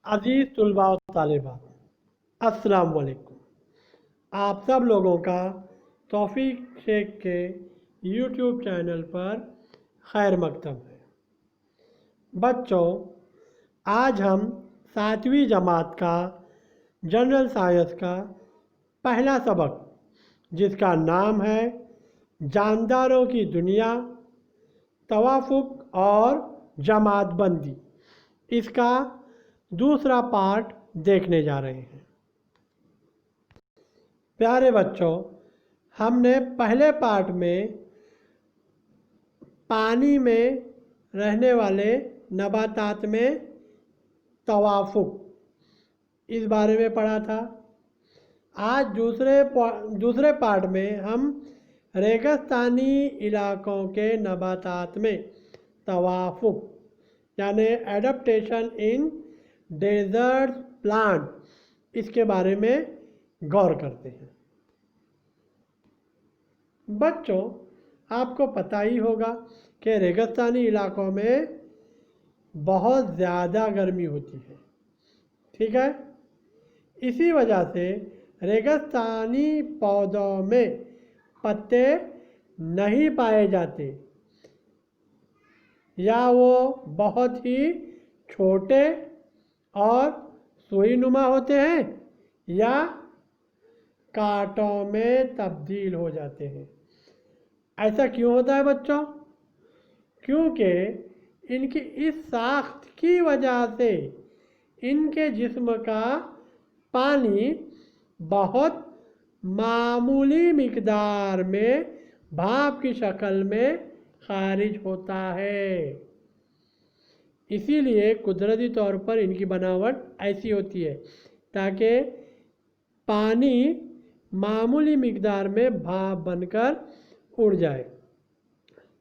अजीज़ तलबा और तालिबात, अस्सलाम वालेकुम। आप सब लोगों का तौफीक शेख के यूट्यूब चैनल पर खैर मकदम है। बच्चों, आज हम 7वीं जमात का जनरल साइंस का पहला सबक, जिसका नाम है जानदारों की दुनिया, तवाफुक और जमात बंदी, इसका दूसरा पार्ट देखने जा रहे हैं। प्यारे बच्चों, हमने पहले पार्ट में पानी में रहने वाले नबातात में तवाफुक इस बारे में पढ़ा था। आज दूसरे पार्ट में हम रेगिस्तानी इलाकों के नबातात में तवाफुक यानी एडप्टेशन इन डेजर्ट प्लांट, इसके बारे में गौर करते हैं। बच्चों, आपको पता ही होगा कि रेगिस्तानी इलाकों में बहुत ज़्यादा गर्मी होती है, ठीक है। इसी वजह से रेगिस्तानी पौधों में पत्ते नहीं पाए जाते, या वो बहुत ही छोटे और सुई नुमा होते हैं या कांटों में तब्दील हो जाते हैं। ऐसा क्यों होता है बच्चों? क्योंकि इनकी इस साख्त की वजह से इनके जिस्म का पानी बहुत मामूली मिकदार में भाप की शक्ल में खारिज होता है। इसीलिए कुदरती तौर पर इनकी बनावट ऐसी होती है ताकि पानी मामूली मिकदार में भाप बनकर उड़ जाए,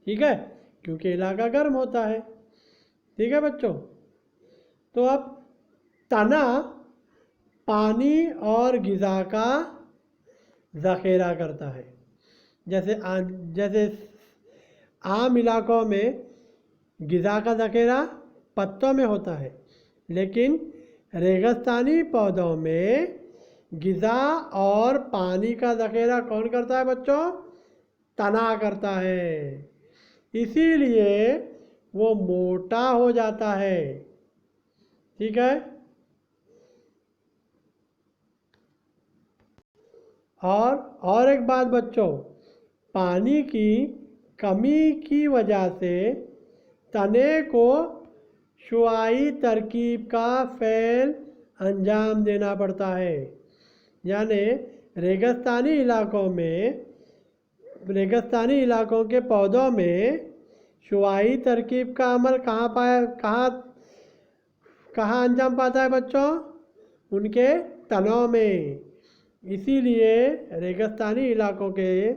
ठीक है, क्योंकि इलाका गर्म होता है। ठीक है बच्चों, तो अब तना पानी और ग़िज़ा का ज़ख़ीरा करता है। जैसे आम इलाकों में ग़िज़ा का ज़ख़ीरा पत्तों में होता है, लेकिन रेगिस्तानी पौधों में ग़िज़ा और पानी का ज़ख़ीरा कौन करता है बच्चों? तना करता है। इसीलिए वो मोटा हो जाता है, ठीक है। और एक बात बच्चों, पानी की कमी की वजह से तने को शुआई तरकीब का फ़ेल अंजाम देना पड़ता है। यानी रेगिस्तानी इलाकों के पौधों में शुआई तरकीब का अमल कहाँ अंजाम पाता है बच्चों? उनके तनों में। इसीलिए रेगिस्तानी इलाकों के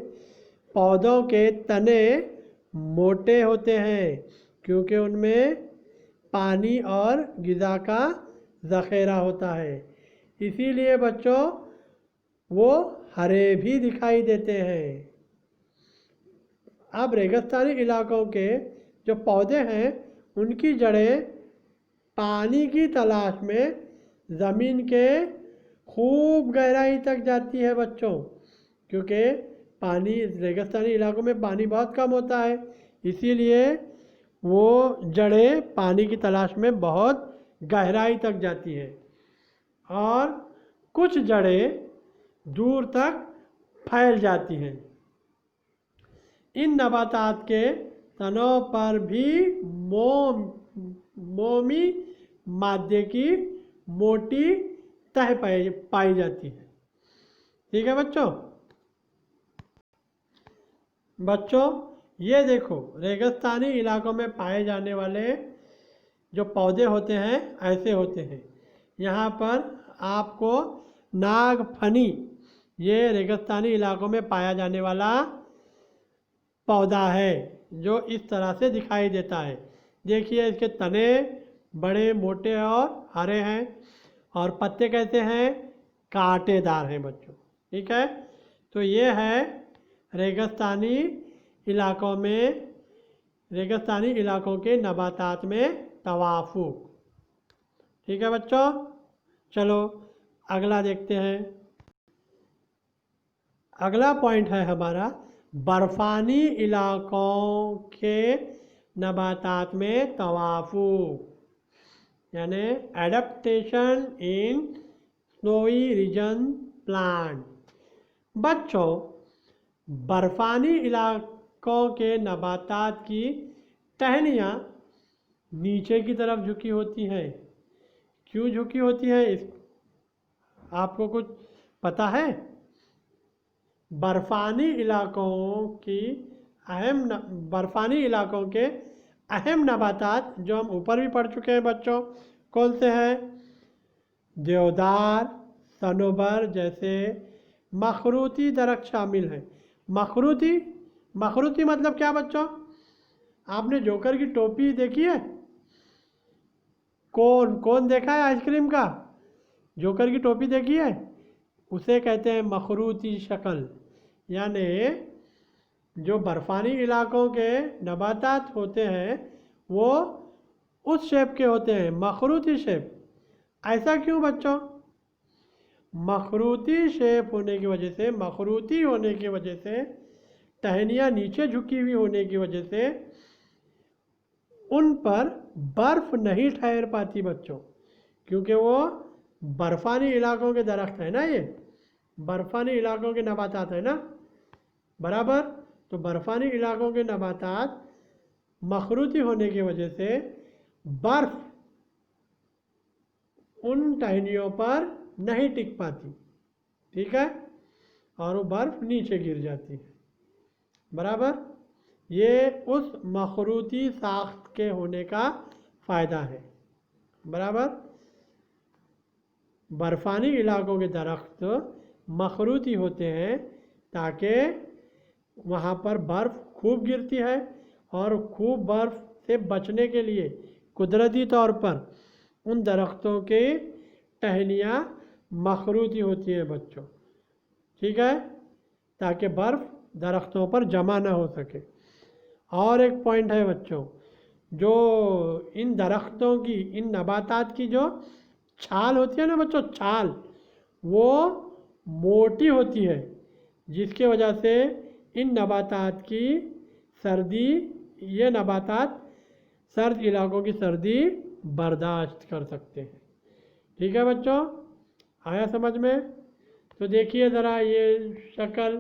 पौधों के तने मोटे होते हैं, क्योंकि उनमें पानी और ग़िज़ा का ज़ख़ीरा होता है। इसीलिए बच्चों वो हरे भी दिखाई देते हैं। अब रेगिस्तानी इलाकों के जो पौधे हैं उनकी जड़ें पानी की तलाश में ज़मीन के खूब गहराई तक जाती है बच्चों, क्योंकि पानी रेगिस्तानी इलाकों में पानी बहुत कम होता है। इसीलिए वो जड़ें पानी की तलाश में बहुत गहराई तक जाती हैं और कुछ जड़ें दूर तक फैल जाती हैं। इन नबातात के तनों पर भी मोमी मादे की मोटी तह पाई जाती है, ठीक है बच्चों, ये देखो रेगिस्तानी इलाकों में पाए जाने वाले जो पौधे होते हैं ऐसे होते हैं। यहाँ पर आपको नागफनी, ये रेगिस्तानी इलाकों में पाया जाने वाला पौधा है जो इस तरह से दिखाई देता है। देखिए इसके तने बड़े मोटे और हरे हैं और पत्ते कैसे हैं? कांटेदार हैं बच्चों, ठीक है। तो ये है रेगिस्तानी इलाकों के नबातात में तवाफुक, ٹھیک ہے بچوں، چلو اگلا دیکھتے ہیں۔ اگلا پوائنٹ ہے ہمارا برفانی علاقوں کے نباتات میں توافق، یعنی ایڈپٹیشن ان سنوئی ریجن پلانٹ۔ بچوں، برفانی علاقوں کے نباتات کی ٹہنیاں نیچے کی طرف جھکی ہوتی ہیں۔ کیوں جھکی ہوتی ہے، آپ کو کچھ پتہ ہے؟ برفانی علاقوں کے اہم نباتات جو ہم اوپر بھی پڑھ چکے ہیں بچوں، کون سے ہیں؟ دیودار، صنوبر جیسے مخروطی درخت شامل ہیں۔ مخروطی مطلب کیا بچوں؟ آپ نے جوکر کی ٹوپی دیکھی ہے؟ کون دیکھا ہے آئس کریم کا؟ جوکر کی ٹوپی دیکھی ہے؟ اسے کہتے ہیں مخروطی شکل، یعنی جو برفانی علاقوں کے نباتات ہوتے ہیں وہ اس شیپ کے ہوتے ہیں، مخروطی شیپ۔ ایسا کیوں بچوں؟ مخروطی شیپ ہونے کی وجہ سے، مخروطی ہونے کی وجہ سے، ٹہنیاں نیچے جھکی ہوئی ہونے کی وجہ سے ان پر برف نہیں ٹھہر پاتی بچوں، کیونکہ وہ برفانی علاقوں کے درخت ہیں نا، یہ برفانی علاقوں کے نباتات ہیں نا، برابر؟ تو برفانی علاقوں کے نباتات مخروطی ہونے کی وجہ سے برف ان ٹہنیوں پر نہیں ٹک پاتی، ٹھیک ہے، اور وہ برف نیچے گر جاتی ہے، برابر؟ یہ اس مخروطی ساخت کے ہونے کا فائدہ ہے، برابر؟ برفانی علاقوں کے درخت مخروطی ہوتے ہیں تاکہ وہاں پر برف خوب گرتی ہے، اور خوب برف سے بچنے کے لیے قدرتی طور پر ان درختوں کی ٹہنیاں مخروطی ہوتی ہیں بچوں، ٹھیک ہے، تاکہ برف درختوں پر جمع نہ ہو سکے۔ اور ایک پوائنٹ ہے بچوں، جو ان درختوں کی، ان نباتات کی جو چھال ہوتی ہے نا بچوں، چھال وہ موٹی ہوتی ہے، جس کی وجہ سے ان نباتات کی سردی، یہ نباتات سرد علاقوں کی سردی برداشت کر سکتے ہیں، ٹھیک ہے بچوں؟ آیا سمجھ میں؟ تو دیکھیے ذرا یہ شکل،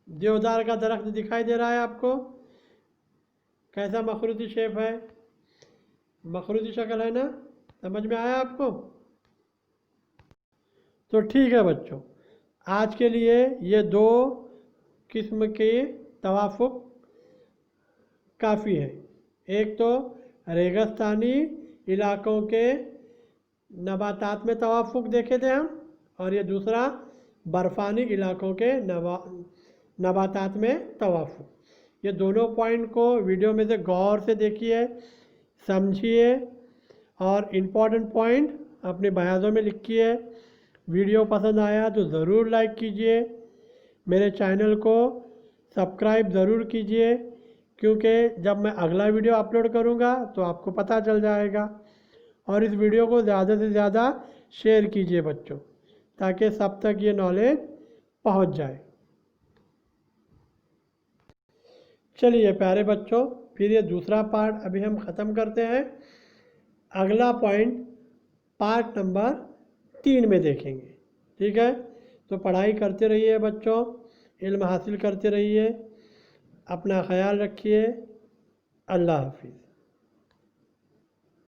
دیودار کا درخت دکھائی دے رہا ہے آپ کو؟ کیسا مخروطی شیپ ہے، مخروطی شکل ہے نا، سمجھ میں آیا آپ کو؟ تو ٹھیک ہے بچوں، آج کے لیے یہ دو قسم کے توافق کافی ہے۔ ایک تو ریگستانی علاقوں کے نباتات میں توافق دیکھے تھے ہم، اور یہ دوسرا برفانی علاقوں کے نباتات میں توافق۔ یہ دونوں پوائنٹ کو ویڈیو میں سے غور سے دیکھیے، سمجھیے، اور امپورٹنٹ پوائنٹ اپنے بیانوں میں لکھیے۔ ویڈیو پسند آیا تو ضرور لائک کیجئے، میرے چینل کو سبسکرائب ضرور کیجئے، کیونکہ جب میں اگلا ویڈیو اپلوڈ کروں گا تو آپ کو پتہ چل جائے گا۔ اور اس ویڈیو کو زیادہ سے زیادہ شیئر کیجئے بچوں، تاکہ سب تک یہ نالج پہنچ جائے۔ چلیے پیارے بچوں، پھر یہ دوسرا پارٹ ابھی ہم ختم کرتے ہیں، اگلا پوائنٹ پارٹ نمبر 3 میں دیکھیں گے، ٹھیک ہے؟ تو پڑھائی کرتے رہیے بچوں، علم حاصل کرتے رہیے، اپنا خیال رکھیے، اللہ حافظ۔